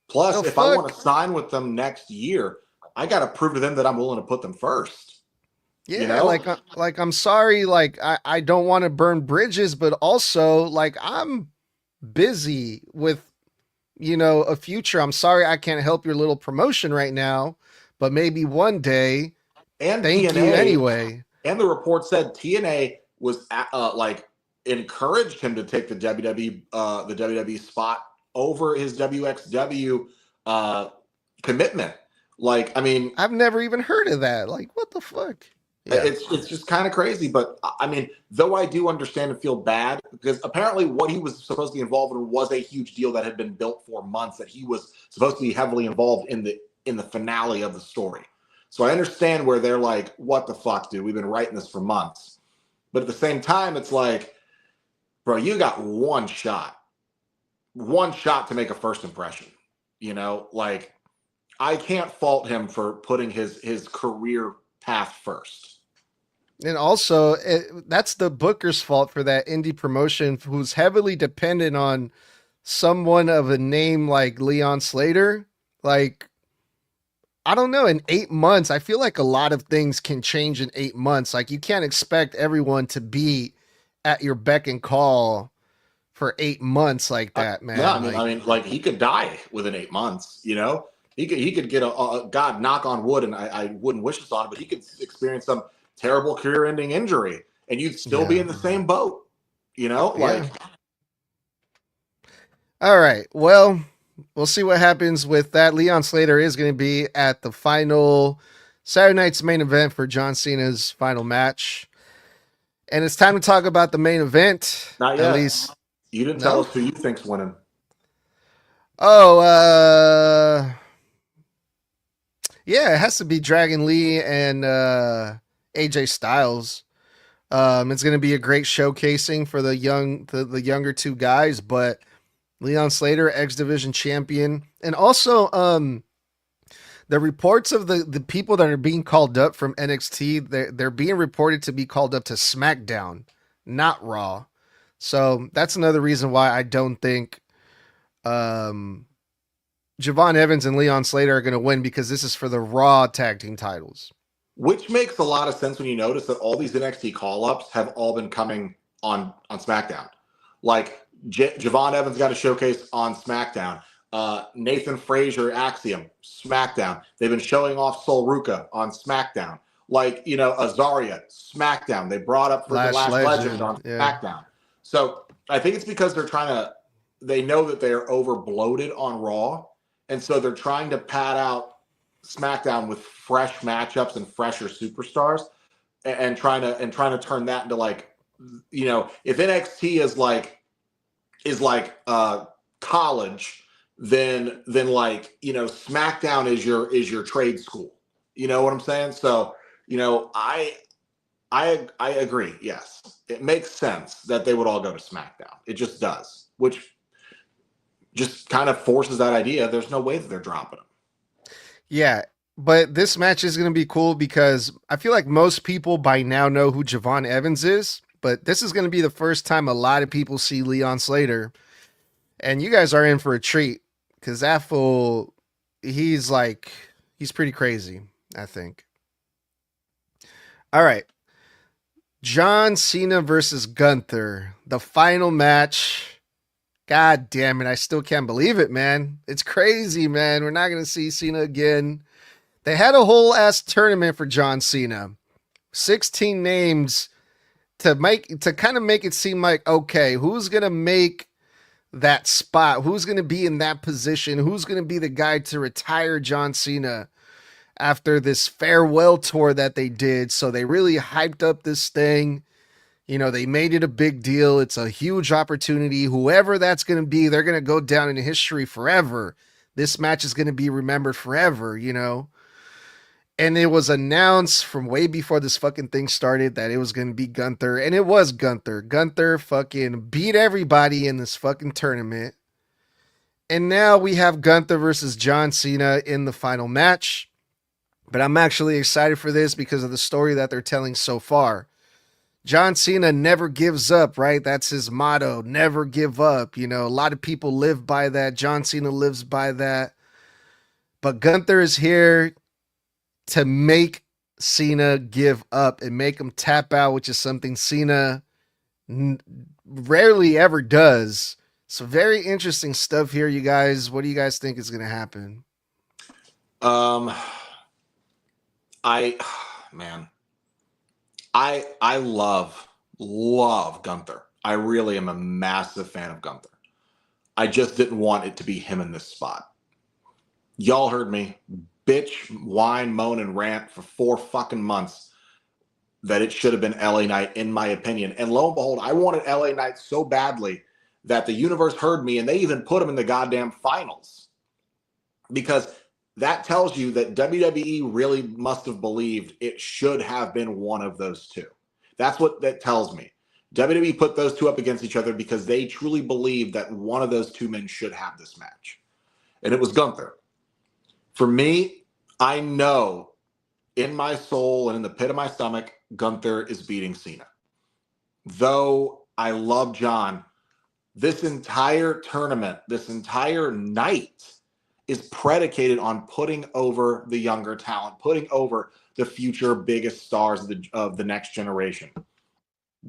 Plus, if I want to sign with them next year, I got to prove to them that I'm willing to put them first. Yeah, you know? like I'm sorry, like I don't want to burn bridges, but also like I'm busy with, you know, a future. I'm sorry I can't help your little promotion right now, but maybe one day. And thank TNA, you anyway. And the report said TNA was encouraged him to take the WWE spot over his WXW commitment. Like, I mean, I've never even heard of that. Like, what the fuck? Yeah. It's just kind of crazy. But I mean, though I do understand and feel bad because apparently what he was supposed to be involved in was a huge deal that had been built for months that he was supposed to be heavily involved in the finale of the story. So I understand where they're like, what the fuck, dude? We've been writing this for months. But at the same time, it's like, bro, you got one shot to make a first impression. You know, like I can't fault him for putting his career path first. And also, that's the booker's fault for that indie promotion who's heavily dependent on someone of a name like Leon Slater. Like, I don't know, in 8 months, I feel like a lot of things can change in 8 months. Like, you can't expect everyone to be at your beck and call for 8 months like that, man. Yeah, I mean, like he could die within 8 months, you know? He could get a God, knock on wood, and I wouldn't wish this on him, but he could experience some terrible career-ending injury, and you'd still be in the same boat, you know? Like, all right, well, we'll see what happens with that. Leon Slater is going to be at the final Saturday night's main event for John Cena's final match. And it's time to talk about the main event. Not At yet. least, You didn't tell no? us who you think's winning. Oh, yeah, it has to be Dragon Lee and AJ Styles. It's going to be a great showcasing for the younger two guys, but Leon Slater, X Division champion, and also the reports of the people that are being called up from NXT, they're being reported to be called up to SmackDown, not Raw. So that's another reason why I don't think Javon Evans and Leon Slater are going to win, because this is for the Raw tag team titles. Which makes a lot of sense when you notice that all these NXT call-ups have all been coming on SmackDown. Like Javon Evans got a showcase on SmackDown. Nathan Frazier, Axiom, SmackDown. They've been showing off Sol Ruka on SmackDown. Like, Azaria, SmackDown. They brought up for the Last Legend on SmackDown. So I think it's because they know that they are over bloated on Raw. And so they're trying to pad out SmackDown with fresh matchups and fresher superstars, and trying to turn that into, like, if NXT is like college, then SmackDown is your trade school. You know what I'm saying? So I agree. Yes, it makes sense that they would all go to SmackDown. It just does, which just kind of forces that idea. There's no way that they're dropping them. Yeah, but this match is going to be cool because I feel like most people by now know who Javon Evans is, but this is going to be the first time a lot of people see Leon Slater, and you guys are in for a treat because that fool, he's pretty crazy, I think. All right. John Cena versus Gunther, the final match. God damn it, I still can't believe it, man. It's crazy, man. We're not going to see Cena again. They had a whole ass tournament for John Cena. 16 names to kind of make it seem like, okay, who's going to make that spot? Who's going to be in that position? Who's going to be the guy to retire John Cena after this farewell tour that they did? So they really hyped up this thing. They made it a big deal. It's a huge opportunity. Whoever that's going to be, they're going to go down in history forever. This match is going to be remembered forever, And it was announced from way before this fucking thing started that it was going to be Gunther. And it was Gunther. Gunther fucking beat everybody in this fucking tournament. And now we have Gunther versus John Cena in the final match. But I'm actually excited for this because of the story that they're telling so far. John Cena never gives up, right? That's his motto, never give up. A lot of people live by that. John Cena lives by that. But Gunther is here to make Cena give up and make him tap out, which is something Cena rarely ever does. So very interesting stuff here, you guys. What do you guys think is going to happen? I love Gunther. I really am a massive fan of Gunther. I just didn't want it to be him in this spot. Y'all heard me bitch, whine, moan, and rant for 4 fucking months that it should have been LA Knight, in my opinion. And lo and behold, I wanted LA Knight so badly that the universe heard me, and they even put him in the goddamn finals. Because that tells you that WWE really must have believed it should have been one of those two. That's what that tells me. WWE put those two up against each other because they truly believed that one of those two men should have this match. And it was Gunther. For me, I know in my soul and in the pit of my stomach, Gunther is beating Cena. Though I love John, this entire tournament, this entire night is predicated on putting over the younger talent, putting over the future biggest stars of the next generation.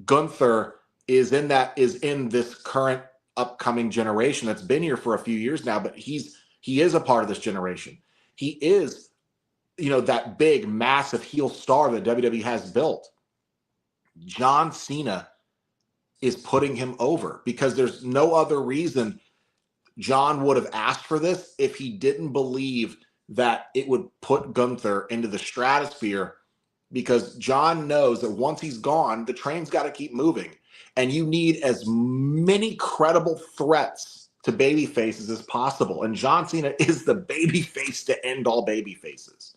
Gunther is in this current upcoming generation that's been here for a few years now, but he is a part of this generation. He is, that big, massive heel star that WWE has built. John Cena is putting him over because there's no other reason John would have asked for this if he didn't believe that it would put Gunther into the stratosphere, because John knows that once he's gone, the train's got to keep moving. And you need as many credible threats to baby faces as possible. And John Cena is the baby face to end all baby faces.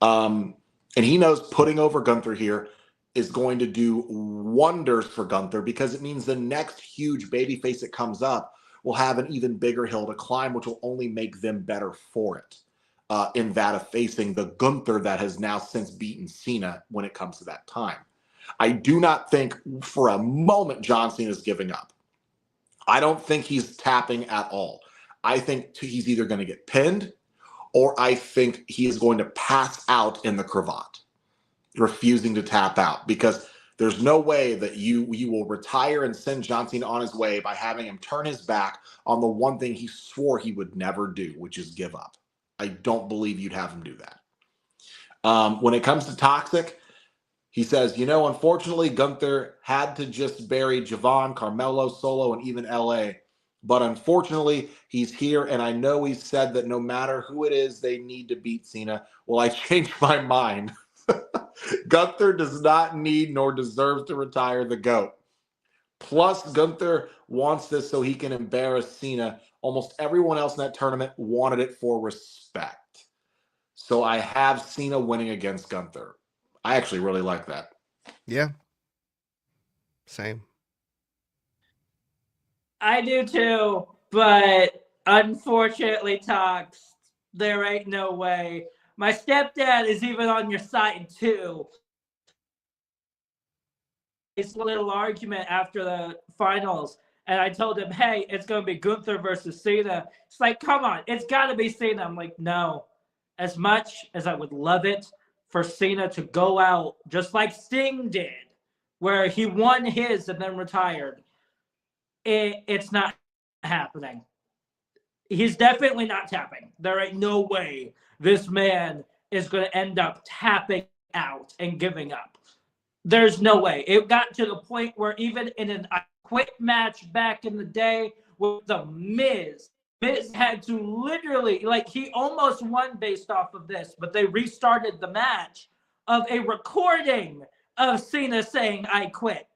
And he knows putting over Gunther here is going to do wonders for Gunther, because it means the next huge baby face that comes up will have an even bigger hill to climb, which will only make them better for it. In that of facing the Gunther that has now since beaten Cena when it comes to that time. I do not think for a moment John Cena is giving up. I don't think he's tapping at all. I think he's either going to get pinned, or I think he is going to pass out in the cravat, refusing to tap out, because there's no way that you will retire and send John Cena on his way by having him turn his back on the one thing he swore he would never do, which is give up. I don't believe you'd have him do that. When it comes to Toxic, he says, unfortunately, Gunther had to just bury Javon, Carmelo, Solo, and even LA. But unfortunately, he's here, and I know he said that no matter who it is, they need to beat Cena. Well, I changed my mind. Gunther does not need nor deserves to retire the GOAT. Plus, Gunther wants this so he can embarrass Cena. Almost everyone else in that tournament wanted it for respect. So I have Cena winning against Gunther. I actually really like that. Yeah. Same. I do too, but unfortunately, Tox, there ain't no way. My stepdad is even on your side too. It's a little argument after the finals, and I told him, hey, it's going to be Gunther versus Cena. It's like, come on, it's got to be Cena. I'm like, no. As much as I would love it for Cena to go out just like Sting did, where he won his and then retired, it's not happening. He's definitely not tapping. There ain't no way this man is going to end up tapping out and giving up. There's no way. It got to the point where even in an I Quit match back in the day with the Miz had to literally, like, he almost won based off of this, but they restarted the match of a recording of Cena saying, I quit.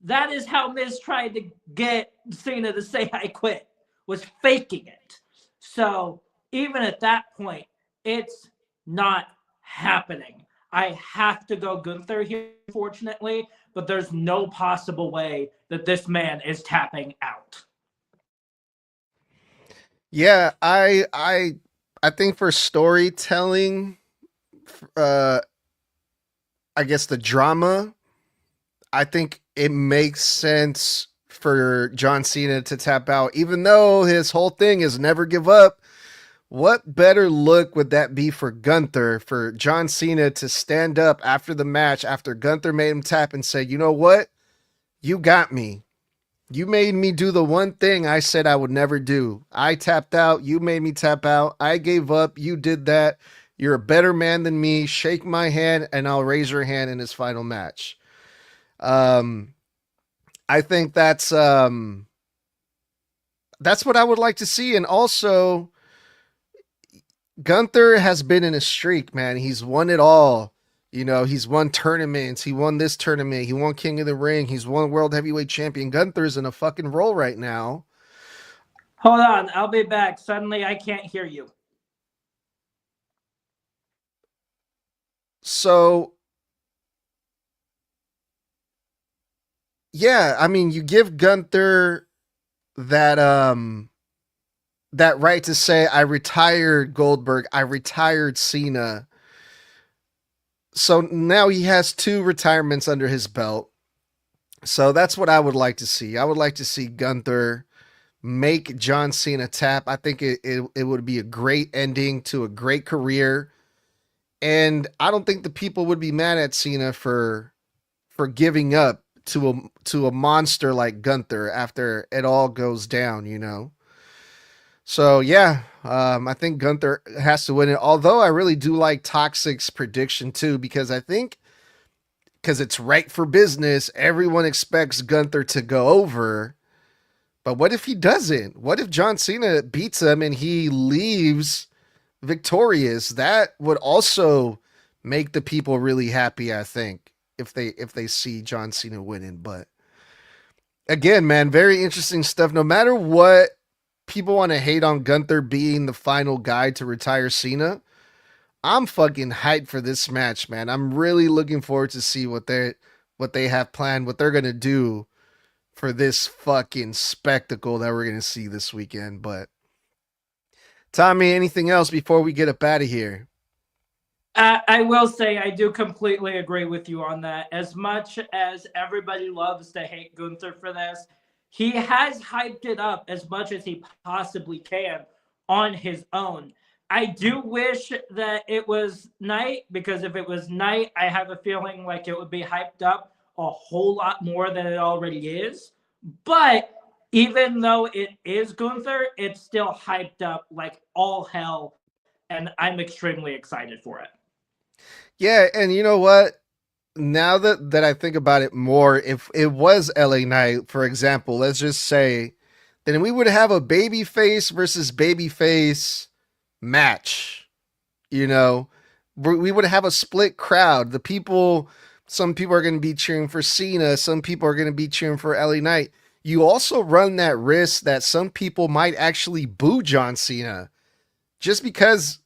That is how Miz tried to get Cena to say, I quit, was faking it. So even at that point, it's not happening. I have to go Gunther here, fortunately, but there's no possible way that this man is tapping out. Yeah, I think for storytelling, I guess the drama, I think it makes sense for John Cena to tap out, even though his whole thing is never give up. What better look would that be for Gunther, for John Cena to stand up after the match, after Gunther made him tap and say, you know what? You got me. You made me do the one thing I said I would never do. I tapped out. You made me tap out. I gave up. You did that. You're a better man than me. Shake my hand and I'll raise your hand in his final match. I think that's what I would like to see. And also, Gunther has been in a streak, man. He's won it all. He's won tournaments. He won this tournament. He won King of the Ring. He's won World Heavyweight Champion. Gunther's in a fucking roll right now. Hold on. I'll be back. Suddenly, I can't hear you. So, yeah, I mean, you give Gunther that right to say, I retired Goldberg, I retired Cena. So now he has 2 retirements under his belt. So that's what I would like to see. I would like to see Gunther make John Cena tap. I think it would be a great ending to a great career. And I don't think the people would be mad at Cena for giving up to a monster like Gunther after it all goes down. So yeah, I think Gunther has to win it. Although I really do like Toxic's prediction too, because I think it's right for business. Everyone expects Gunther to go over, but what if he doesn't? What if John Cena beats him and he leaves victorious, that would also make the people really happy, I think, if they see John Cena winning. But again, man, very interesting stuff. No matter what people want to hate on Gunther being the final guy to retire Cena, I'm fucking hyped for this match, man. I'm really looking forward to see what they have planned, what they're gonna do for this fucking spectacle that we're gonna see this weekend. But Tommy, anything else before we get up out of here? I will say I do completely agree with you on that. As much as everybody loves to hate Gunther for this, he has hyped it up as much as he possibly can on his own. I do wish that it was night, because if it was night, I have a feeling like it would be hyped up a whole lot more than it already is. But even though it is Gunther, it's still hyped up like all hell, and I'm extremely excited for it. Yeah, and you know what? Now that I think about it more, if it was LA Knight, for example, let's just say, then we would have a babyface versus babyface match. You know, we would have a split crowd. Some people are going to be cheering for Cena, some people are going to be cheering for LA Knight. You also run that risk that some people might actually boo John Cena just because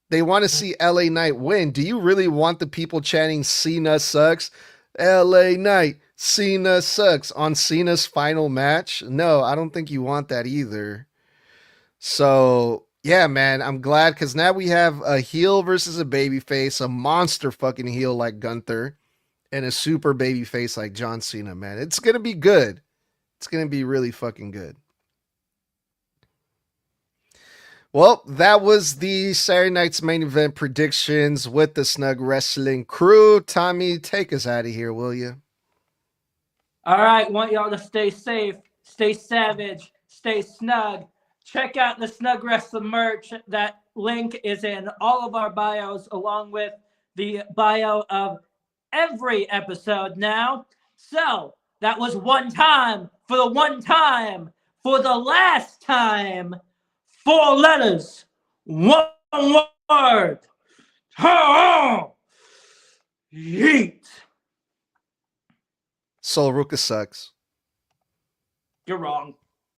they want to see LA Knight win. Do you really want the people chanting Cena sucks? LA Knight, Cena sucks on Cena's final match? No, I don't think you want that either. So, yeah, man, I'm glad because now we have a heel versus a babyface, a monster fucking heel like Gunther, and a super babyface like John Cena, man. It's going to be good. It's going to be really fucking good. Well, that was the Saturday night's main event predictions with the Snug Wrestling crew. Tommy, take us out of here, will you? All right, want y'all to stay safe, stay savage, stay snug. Check out the Snug Wrestling merch. That link is in all of our bios, along with the bio of every episode now. So that was one time, for the one time, for the last time. 4 letters, one word. Yeet. Sol Ruka sucks. You're wrong.